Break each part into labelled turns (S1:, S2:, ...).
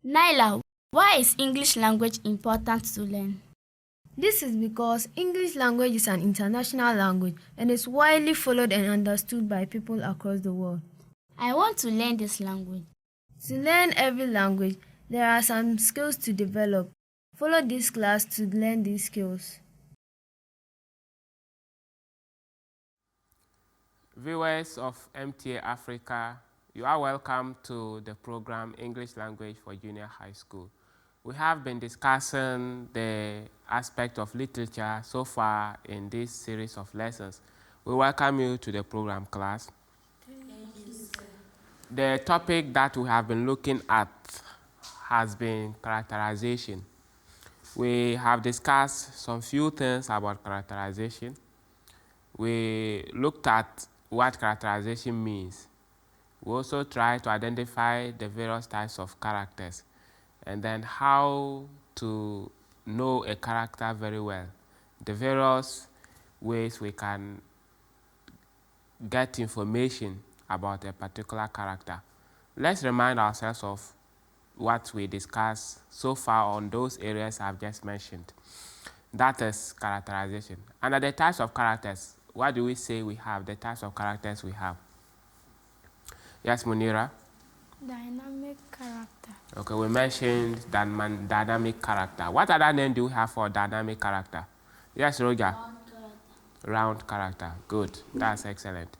S1: Naila, why is English language important to learn?
S2: This is because English language is an international language and is widely followed and understood by people across the world.
S1: I want to learn this language.
S2: To learn every language, there are some skills to develop. Follow this class to learn these skills.
S3: Viewers of MTA Africa, you are welcome to the program English Language for Junior High School. We have been discussing the aspect of literature so far in this series of lessons. We welcome you to the program class. The topic that we have been looking at has been characterization. We have discussed some few things about characterization. We looked at what characterization means. We also tried to identify the various types of characters and then how to know a character very well, the various ways we can get information about a particular character. Let's remind ourselves of what we discussed so far on those areas I've just mentioned. That is characterization. Under the types of characters, what do we say we have, the types of characters we have? Yes, Munira?
S1: Dynamic character.
S3: Okay, we mentioned dynamic character. What other name do we have for dynamic character? Yes, Roger? Round character. Good. That's excellent.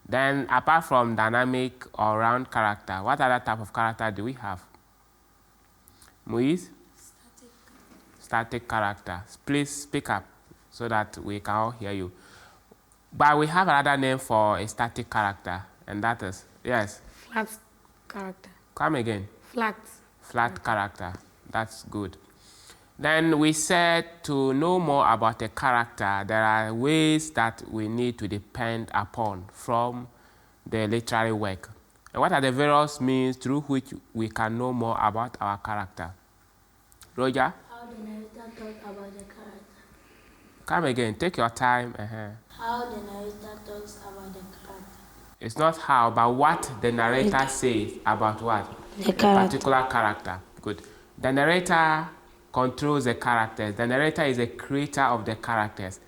S3: Then, apart from dynamic or round character, what other type of character do we have? Muiz? Static character. Please speak up so that we can all hear you. But we have another name for a static character, and that is, yes?
S4: Flat character.
S3: Come again.
S4: Flat
S3: Character. That's good. Then we said to know more about a character, there are ways that we need to depend upon from the literary work. And what are the various means through which we can know more about our character? Roger?
S5: How the narrator talks about the character.
S3: Come again. Take your time.
S5: How the narrator talks about the character.
S3: It's not how, but what the narrator says about what?
S5: The
S3: particular character. Good. The narrator controls the characters. The narrator is a creator of the characters,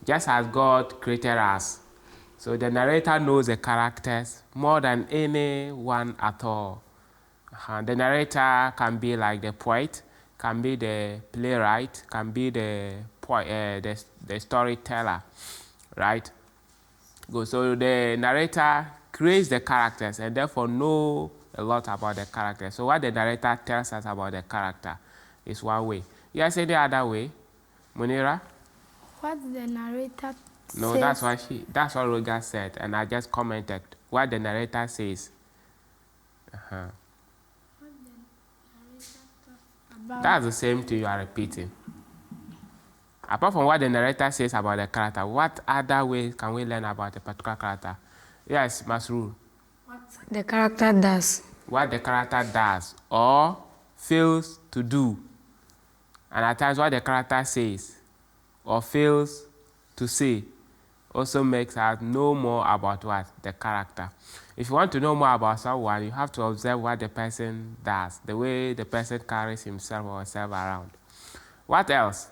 S3: just as God created us. So the narrator knows the characters more than anyone at all. The narrator can be like the poet, can be the playwright, can be the storyteller, right? Good. So the narrator creates the characters and therefore know a lot about the character. So what the narrator tells us about the character is one way. Yes, any other way? Munira?
S1: What the narrator
S3: No,
S1: says.
S3: that's what Roger said, and I just commented what the narrator says. That's the same thing you are repeating. Apart from what the narrator says about the character, what other ways can we learn about a particular character? Yes, Masrur.
S4: What the character does.
S3: What the character does or fails to do. And at times what the character says or fails to say also makes us know more about what? The character. If you want to know more about someone, you have to observe what the person does, the way the person carries himself or herself around. What else?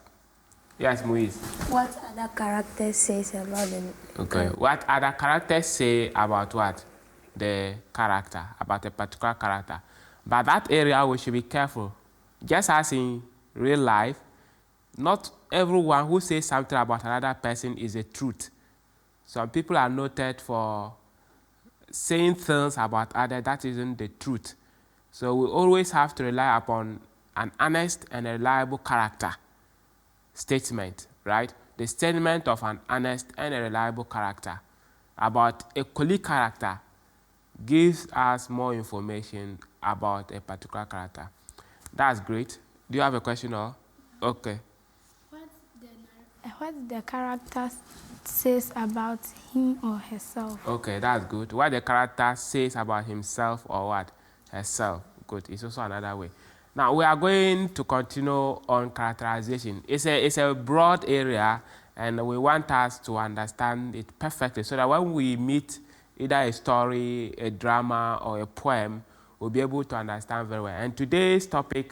S3: Yes, Muiz.
S5: What other character says about them?
S3: Okay. What other characters say about what? The character, about a particular character. But that area we should be careful. Just as in real life, not everyone who says something about another person is a truth. Some people are noted for saying things about others that isn't the truth. So we always have to rely upon an honest and reliable character statement, right? The statement of an honest and a reliable character about a colleague character gives us more information about a particular character. That's great. Do you have a question or? Okay.
S1: What the character says about him or herself.
S3: Okay, that's good. What the character says about himself or what? Herself. Good. It's also another way. Now, we are going to continue on characterization. It's a broad area, and we want us to understand it perfectly so that when we meet either a story, a drama, or a poem, we'll be able to understand very well. And today's subtopic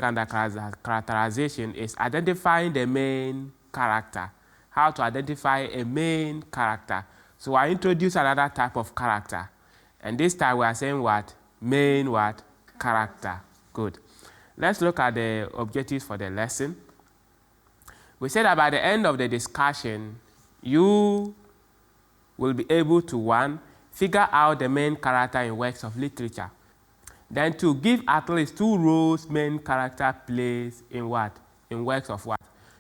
S3: under characterization is identifying the main character. How to identify a main character. So I introduce another type of character. And this time we are saying what? Main what? Character. Good. Let's look at the objectives for the lesson. We said that by the end of the discussion, you will be able to, 1, figure out the main character in works of literature. Then 2, give at least 2 roles main character plays in what? In works of what?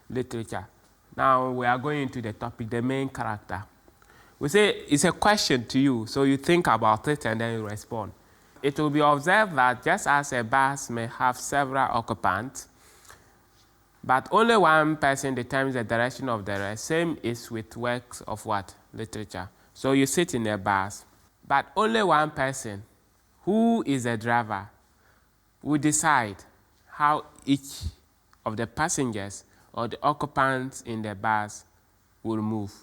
S3: Literature. Now we are going into the topic, the main character. We say it's a question to you, so you think about it and then you respond. It will be observed that just as a bus may have several occupants, but only one person determines the direction of the rest, same is with works of what? Literature. So you sit in a bus, but only one person, who is the driver, will decide how each of the passengers or the occupants in the bus will move.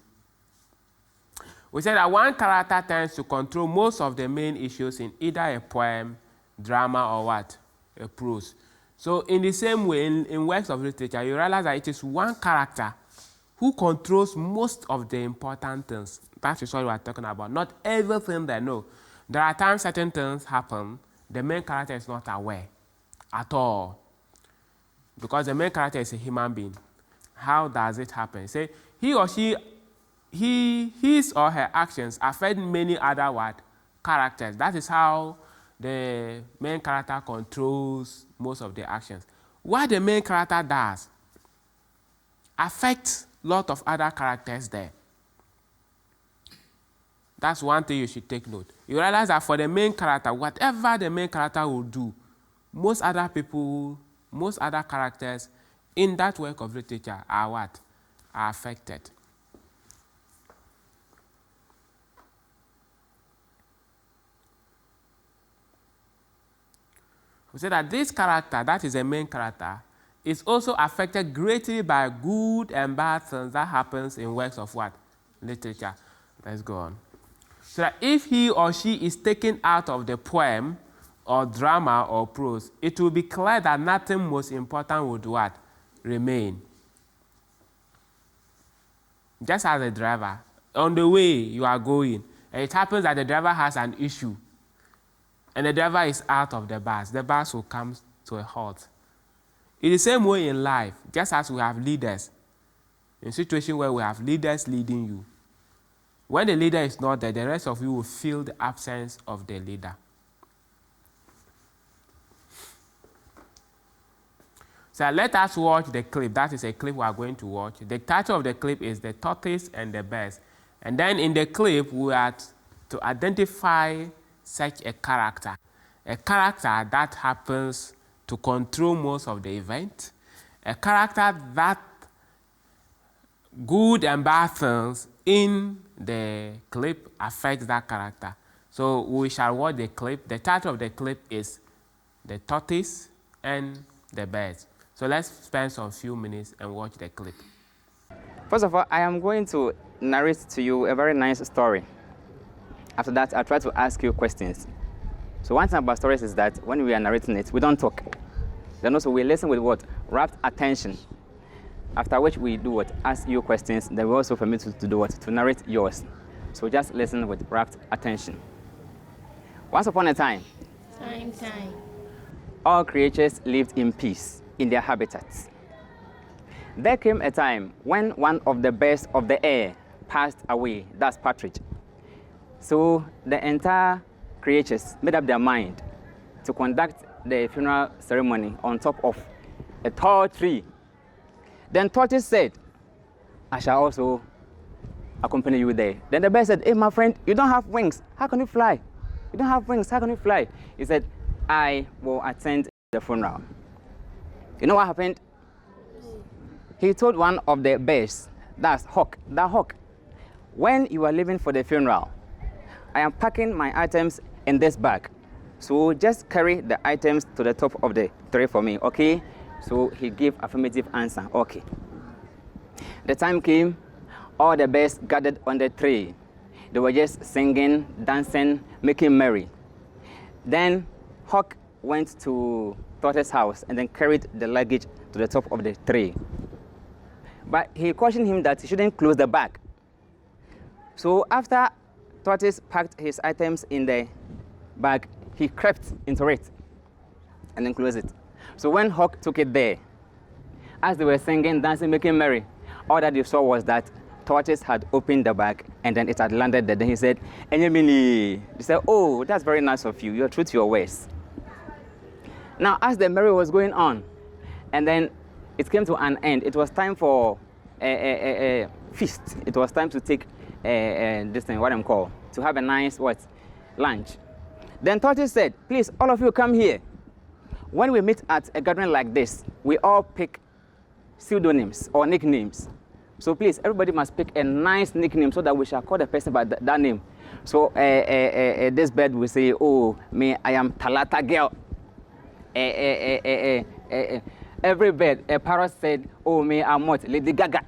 S3: We said that one character tends to control most of the main issues in either a poem, drama, or what? A prose. So in the same way, in works of literature, you realize that it is one character who controls most of the important things. That is what we are talking about. Not everything they know. There are times certain things happen, the main character is not aware at all. Because the main character is a human being. How does it happen? Say, he or she, his or her actions affect many other what? Characters. That is how the main character controls most of the actions. What the main character does affects a lot of other characters there. That's one thing you should take note. You realize that for the main character, whatever the main character will do, most other people, most other characters in that work of literature are what? Are affected. We say that this character, that is the main character, is also affected greatly by good and bad things that happens in works of what? Literature. Let's go on. So that if he or she is taken out of the poem or drama or prose, it will be clear that nothing most important would what? Remain. Just as a driver, on the way you are going, and it happens that the driver has an issue, and the driver is out of the bus will come to a halt. In the same way in life, just as we have leaders, in a situation where we have leaders leading you, when the leader is not there, the rest of you will feel the absence of the leader. So let us watch the clip. That is a clip we are going to watch. The title of the clip is The Tortoise and the Bears. And then in the clip, we are to identify such a character that happens to control most of the event, a character that good and bad things in the clip affect that character. So we shall watch the clip. The title of the clip is The Tortoise and the Bears. So let's spend some few minutes and watch the clip.
S6: First of all, I am going to narrate to you a very nice story. After that, I'll try to ask you questions. So one thing about stories is that when we are narrating it, we don't talk. Then also we listen with what? Rapt attention. After which we do what? Ask you questions. Then we also permit you to do what? To narrate yours. So just listen with rapt attention. Once upon a time, all creatures lived in peace in their habitats. There came a time when one of the birds of the air passed away, that's partridge. So the entire creatures made up their mind to conduct the funeral ceremony on top of a tall tree. Then tortoise said, I shall also accompany you there. Then the bird said, hey, my friend, you don't have wings. How can you fly? You don't have wings. How can you fly? He said, I will attend the funeral. You know what happened? He told one of the birds, that's hawk, that hawk, when you are leaving for the funeral, I am packing my items in this bag. So just carry the items to the top of the tree for me, okay? So he gave affirmative answer, okay. The time came, all the birds gathered on the tree. They were just singing, dancing, making merry. Then Hawk went to Tortoise's house and then carried the luggage to the top of the tree. But he cautioned him that he shouldn't close the bag. So after Tortoise packed his items in the bag, he crept into it and then closed it. So when Hawk took it there, as they were singing, dancing, making merry, all that they saw was that Tortoise had opened the bag and then it had landed there. Then he said, Enyemini. He said, oh, that's very nice of you. You're true to your ways. Now, as the merry was going on, and then it came to an end, it was time for a feast. It was time to take this thing, what I'm called, to have a nice, lunch. Then Tortoise said, please, all of you come here. When we meet at a gathering like this, we all pick pseudonyms or nicknames. So please, everybody must pick a nice nickname so that we shall call the person by that name. So this bird will say, oh, me, I am Talata girl. Every bird, a parrot said, oh, me, I'm what? Lady Gaga.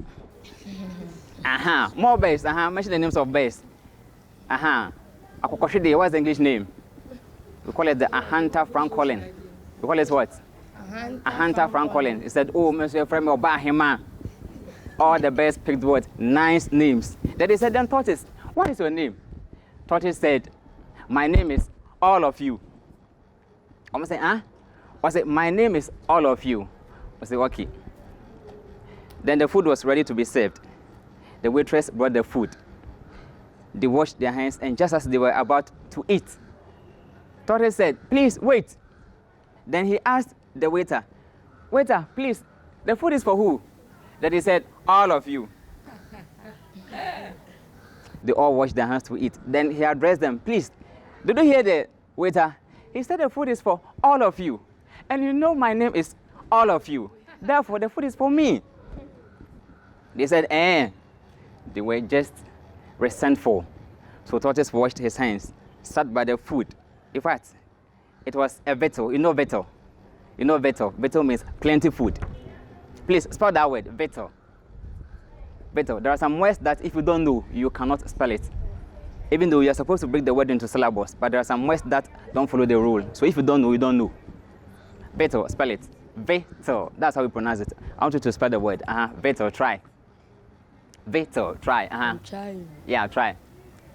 S6: More birds, mention the names of birds. Akokoshide, what's the English name? We call it the Ahanta francolin. We call it what? Ahanta francolin. He said, oh, Monsieur Freme Obahima. All the birds picked what? Nice names. Then they said, then Tortoise, what is your name? Tortoise said, my name is all of you. I'm saying, I said, my name is all of you. I said, okay. Then the food was ready to be served. The waitress brought the food. They washed their hands, and just as they were about to eat, Tortoise said, please, wait. Then he asked the waiter, waiter, please, the food is for who? Then he said, all of you. They all washed their hands to eat. Then he addressed them, please, did you hear the waiter? He said the food is for all of you. And you know my name is all of you. Therefore, the food is for me. They said, They were just resentful. So Tortoise washed his hands, sat by the food. In fact, it was a veto. You know veto? You know veto? Veto means plenty food. Please spell that word, veto. Veto. There are some words that if you don't know, you cannot spell it. Even though you're supposed to break the word into syllables, but there are some words that don't follow the rule. So if you don't know, you don't know. Veto, spell it. Veto. That's how we pronounce it. I want you to spell the word. Veto, try. Veto, try.
S4: I'm trying.
S6: Yeah, try.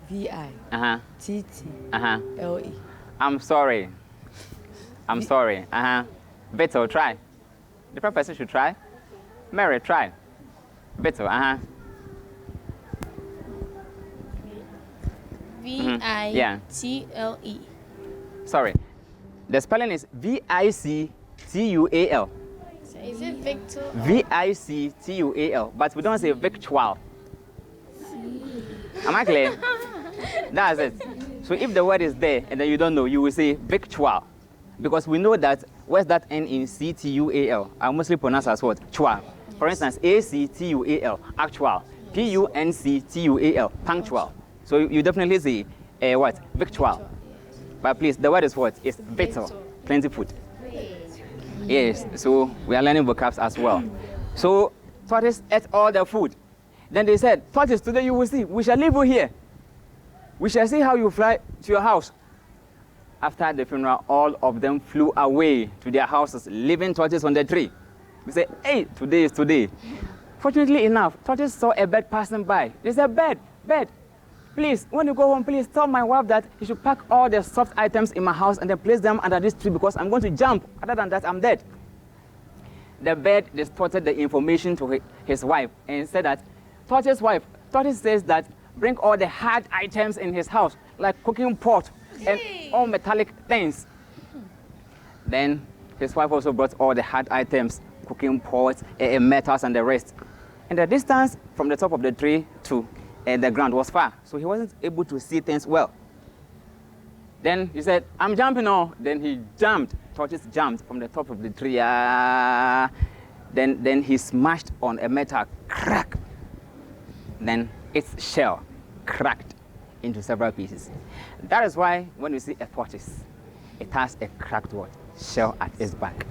S4: V-I-T-T-L-E.
S6: I'm sorry. I'm sorry. Veto, try. Different person should try. Mary, try. Veto,
S5: V-I-T-L-E.
S6: Sorry. The spelling is V-I-C-T-U-A-L.
S5: Is it Victor?
S6: V-I-C-T-U-A-L. But we don't say victual. Am I clear? That's it. So if the word is there and then you don't know, you will say victual. Because we know that words that end in C-T-U-A-L are mostly pronounced as what? Chua. For instance, A-C-T-U-A-L, actual. P-U-N-C-T-U-A-L, punctual. So you definitely say what? Victual. But please, the word is what? It's victual. Plenty food. Yes, so we are learning vocabs as well. So Tortoise ate all the food. Then they said, Tortoise, today you will see, we shall leave you here. We shall see how you fly to your house. After the funeral, all of them flew away to their houses, leaving Tortoise on the tree. We said, hey, today is today. Fortunately enough, Tortoise saw a bird passing by. They said, bird, please, when you go home, please tell my wife that he should pack all the soft items in my house and then place them under this tree because I'm going to jump. Other than that, I'm dead. The bird distorted the information to his wife and said that Tortoise's wife, Tortoise says that bring all the hard items in his house, like cooking pot and all metallic things. Then his wife also brought all the hard items, cooking pots, metals and the rest. And the distance from the top of the tree to the ground was far, so he wasn't able to see things well. Then he said, I'm jumping now. Then he jumped. Tortoise jumped from the top of the tree. Then he smashed on a metal, crack. Then its shell cracked into several pieces. That is why when you see a tortoise, it has a cracked what? Shell at its back.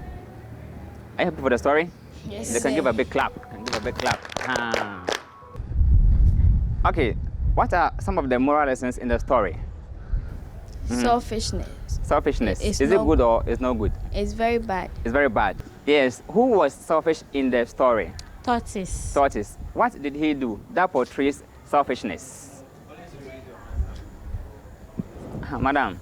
S6: Are you happy for the story?
S5: Yes.
S6: They can give a big clap. Okay, what are some of the moral lessons in the story?
S5: Selfishness.
S6: Selfishness.
S2: It's
S6: Is it
S2: not
S6: good or it's not good?
S2: It's very bad.
S6: It's very bad. Yes. Who was selfish in the story?
S7: Tortoise.
S6: Tortoise. What did he do that portrays selfishness? Madam.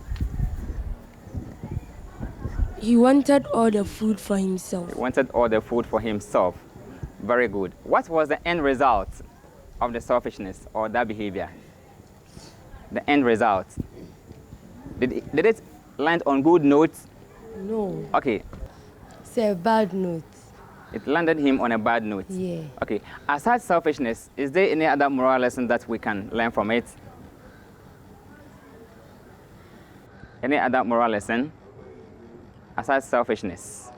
S7: He wanted all the food for himself.
S6: He wanted all the food for himself. Very good. What was the end result of the selfishness or that behavior? The end result. Did it land on good notes?
S4: No.
S6: Okay.
S4: It's a bad note.
S6: It landed him on a bad note.
S4: Yeah.
S6: Okay. Aside selfishness, is there any other moral lesson that we can learn from it? Any other moral lesson? Aside selfishness.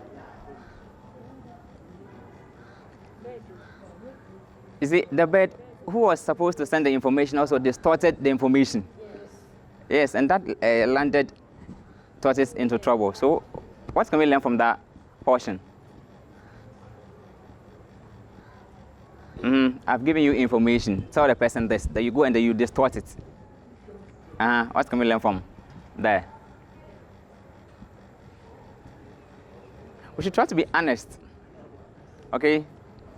S6: You see, the bird who was supposed to send the information also distorted the information. Yes, and that landed tortoise into trouble. So what can we learn from that portion? I've given you information. Tell the person this, that you go and you distort it. What can we learn from there? We should try to be honest. Okay? We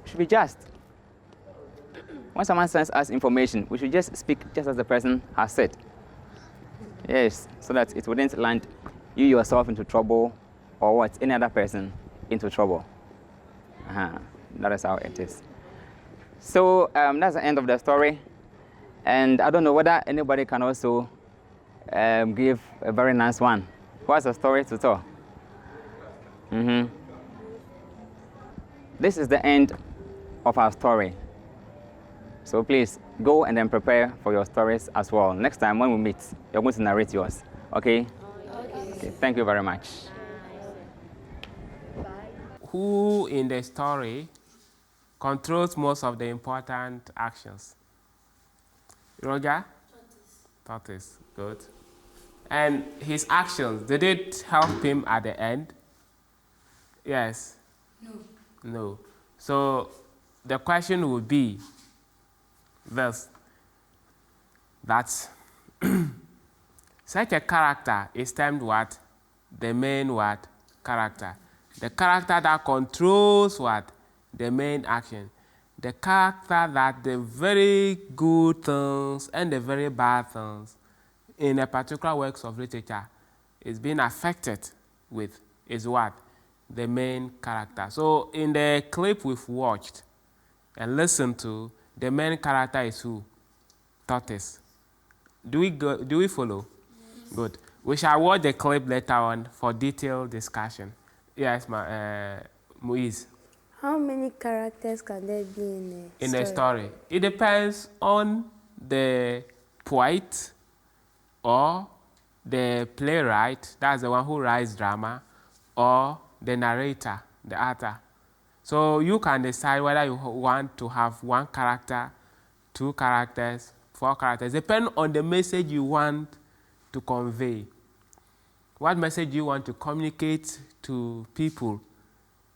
S6: should be just. When someone sends us information, we should just speak just as the person has said. Yes, so that it wouldn't land you yourself into trouble or what, any other person into trouble. That is how it is. So that's the end of the story. And I don't know whether anybody can also give a very nice one. What's the story to tell? This is the end of our story. So please go and then prepare for your stories as well. Next time when we meet, you're going to narrate yours. Okay? Okay. Thank you very much.
S3: Who in the story controls most of the important actions? Roger? Tortoise. Good. And his actions, did it help him at the end? Yes? No. So the question would be this, that such a character is termed what? The main what? Character. The character that controls what? The main action. The character that the very good things and the very bad things in a particular works of literature is being affected with is what? The main character. So in the clip we've watched and listened to, the main character is who? Tortoise. Do we follow? Yes. Good. We shall watch the clip later on for detailed discussion. Yes, Moise.
S8: How many characters can there be in
S3: a story? It depends on the poet or the playwright, that's the one who writes drama, or the narrator, the author. So you can decide whether you want to have one character, 2 characters, 4 characters, depending on the message you want to convey. What message you want to communicate to people?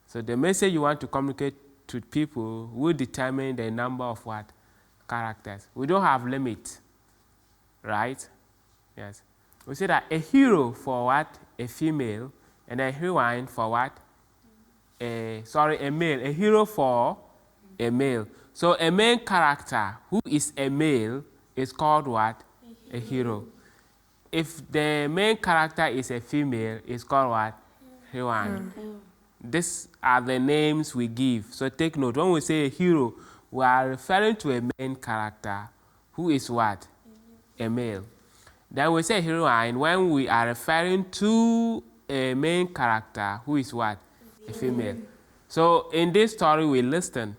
S3: So the message you want to communicate to people will determine the number of what? Characters. We don't have limit, right? Yes. We say that a hero for what? A female, and a heroine for what? A male. A hero for a male. So a main character who is a male is called what? A hero. If the main character is a female, it's called what? Heroine. These are the names we give. So take note, when we say a hero, we are referring to a main character who is what? A male. Then we say heroine when we are referring to a main character who is what? A female. So in this story we listen.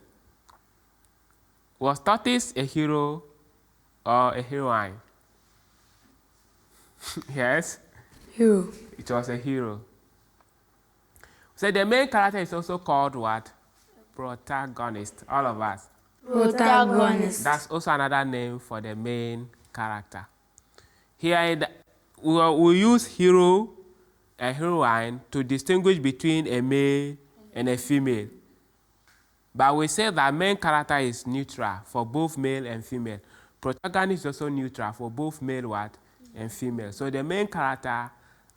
S3: Was Tortoise a hero or a heroine? Yes?
S4: Hero.
S3: It was a hero. So the main character is also called what? Protagonist. All of us.
S1: Protagonist.
S3: That's also another name for the main character. Here we use hero and heroine to distinguish between a male and a female. But we say that main character is neutral for both male and female. Protagonist is also neutral for both male what? And female. So the main character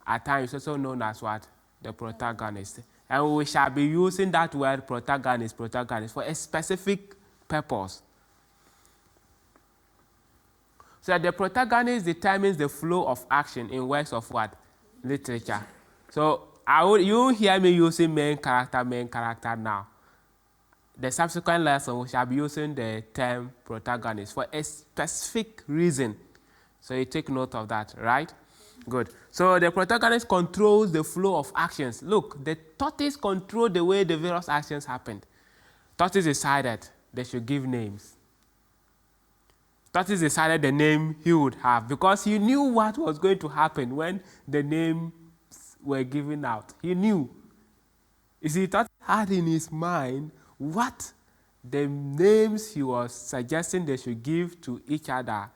S3: at times also known as what? The protagonist. And we shall be using that word protagonist for a specific purpose. So the protagonist determines the flow of action in works of what? Literature. So you hear me using main character now. The subsequent lesson, we shall be using the term protagonist for a specific reason. So you take note of that, right? Good. So the protagonist controls the flow of actions. Look, the tortoise controlled the way the various actions happened. Tortoise decided they should give names. Tortoise decided the name he would have because he knew what was going to happen when the names were given out. He knew. You see, Tortoise had in his mind what the names he was suggesting they should give to each other,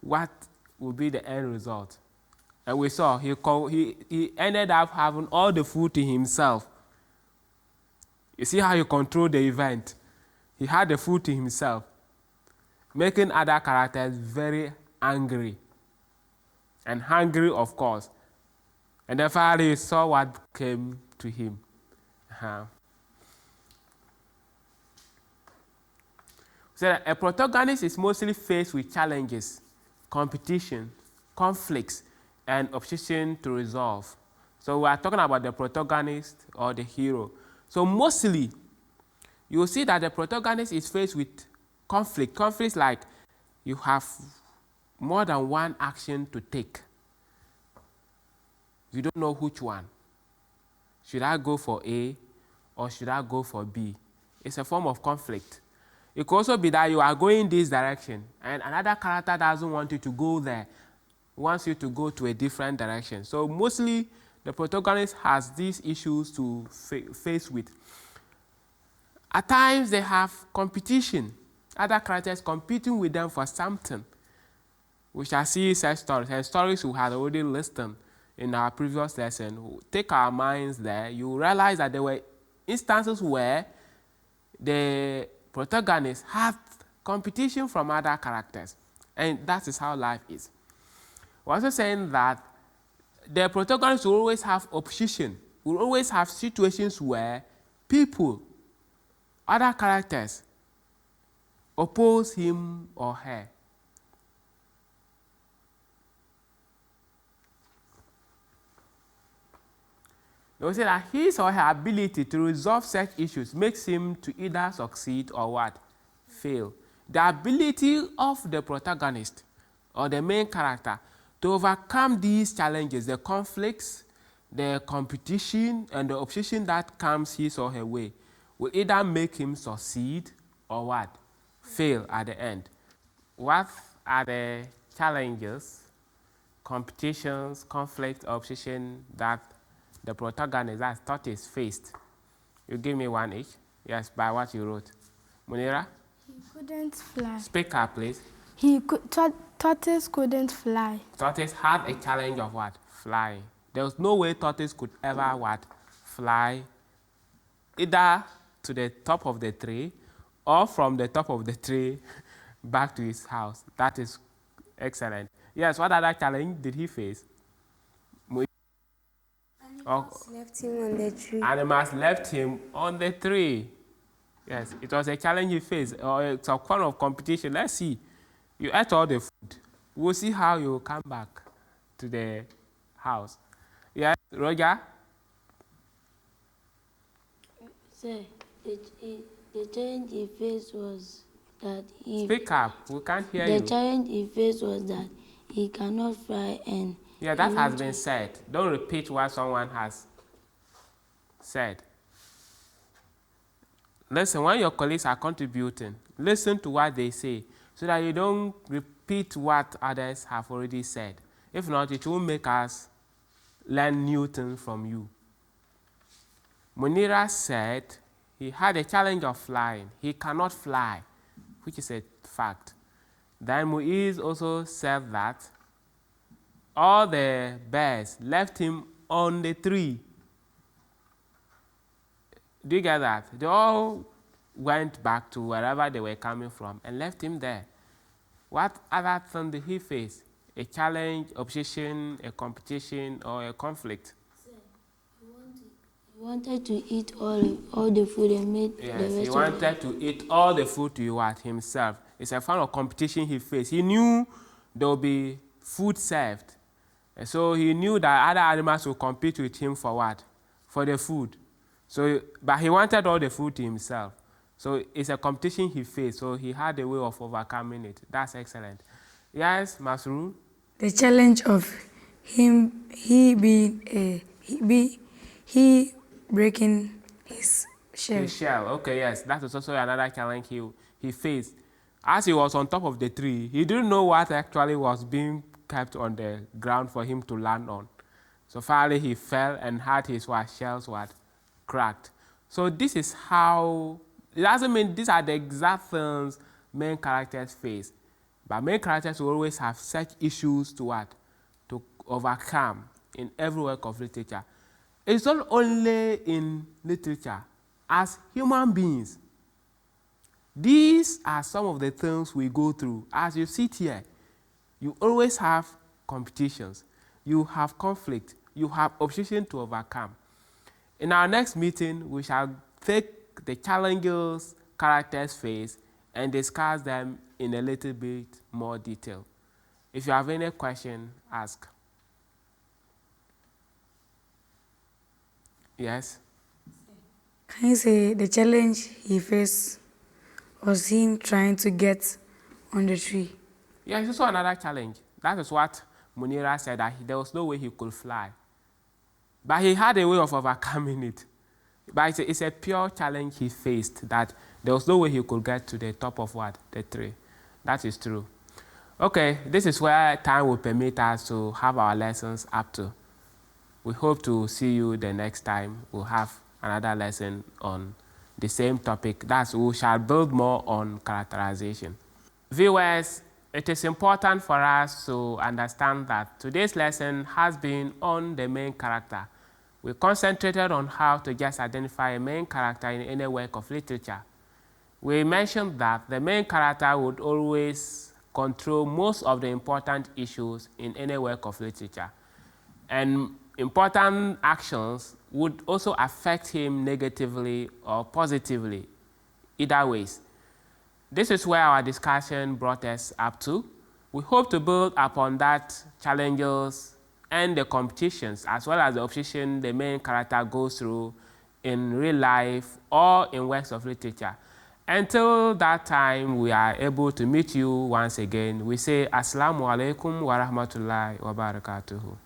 S3: what would be the end result. And we saw he ended up having all the food to himself. You see how he controlled the event. He had the food to himself, making other characters very angry and hungry, of course. And then finally he saw what came to him. So a protagonist is mostly faced with challenges, competition, conflicts, and opposition to resolve. So we are talking about the protagonist or the hero. So mostly, you will see that the protagonist is faced with conflict. Conflicts like you have more than one action to take. You don't know which one. Should I go for A or should I go for B? It's a form of conflict. It could also be that you are going this direction and another character doesn't want you to go there, wants you to go to a different direction. So mostly the protagonist has these issues to face with. At times they have competition, other characters competing with them for something. We shall see such stories, and stories we had already listed in our previous lesson. Take our minds there, you realize that there were instances where the protagonist had competition from other characters, and that is how life is. We're also saying that the protagonist will always have opposition, will always have situations where people, other characters, oppose him or her. They will say that his or her ability to resolve such issues makes him to either succeed or what? Fail. The ability of the protagonist or the main character to overcome these challenges, the conflicts, the competition, and the opposition that comes his or her way, will either make him succeed or what? Fail at the end. What are the challenges, competitions, conflict, opposition that the protagonist, that tortoise, faced? You give me one each. Yes, by what you wrote. Munira?
S1: He couldn't fly.
S3: Speak up, please.
S1: Tortoise couldn't fly.
S3: Tortoise had a challenge of what? Flying. There was no way tortoise could ever what? Fly either to the top of the tree or from the top of the tree back to his house. That is excellent. Yes, what other challenge did he face?
S8: Animals left him on the tree.
S3: Animals left him on the tree. Yes, it was a challenge he faced, or some kind of competition. Let's see. You ate all the food. We'll see how you come back to the house. Yes, Roger?
S5: Sir, the challenge he faced was that he...
S3: Speak up. We can't hear you.
S5: The challenge he faced was that he cannot fly and...
S3: Yeah, that has been said. Don't repeat what someone has said. Listen, when your colleagues are contributing, listen to what they say so that you don't repeat what others have already said. If not, it will make us learn new things from you. Munira said he had a challenge of flying. He cannot fly, which is a fact. Then Muiz also said that all the birds left him on the tree. Do you get that? They all went back to wherever they were coming from and left him there. What other thing did he face? a challenge, opposition, a competition, or a conflict?
S5: He wanted to eat all the food and made the
S3: Yes,
S5: rest
S3: he
S5: of
S3: wanted to eat all the food to what himself. It's a kind of competition he faced. He knew there will be food served. And so he knew that other animals will compete with him for what? For the food. So, but he wanted all the food to himself. So it's a competition he faced. So he had a way of overcoming it. That's excellent. Yes, Masru?
S9: The challenge of him, he breaking his shell.
S3: His shell. Okay, yes, that was also another challenge he faced. As he was on top of the tree, he didn't know what actually was being kept on the ground for him to land on. So finally he fell and had his shells cracked. So this is how, it doesn't mean these are the exact things main characters face. But main characters will always have such issues to overcome in every work of literature. It's not only in literature, as human beings. These are some of the things we go through. As you sit here, you always have competitions, you have conflict, you have opposition to overcome. In our next meeting, we shall take the challenges characters face and discuss them in a little bit more detail. If you have any question, ask. Yes?
S9: Can you say the challenge he faced was him trying to get on the tree?
S3: Yeah, it's also another challenge. That is what Munira said, that there was no way he could fly. But he had a way of overcoming it. But it's a pure challenge he faced, that there was no way he could get to the top of the tree. That is true. Okay, this is where time will permit us to have our lessons up to. We hope to see you the next time. We'll have another lesson on the same topic. We shall build more on characterization. Viewers, it is important for us to understand that today's lesson has been on the main character. We concentrated on how to just identify a main character in any work of literature. We mentioned that the main character would always control most of the important issues in any work of literature. And important actions would also affect him negatively or positively, either ways. This is where our discussion brought us up to. We hope to build upon that challenges and the competitions, as well as the opposition the main character goes through in real life or in works of literature. Until that time, we are able to meet you once again. We say Assalamu alaikum wa rahmatullahi wa barakatuhu.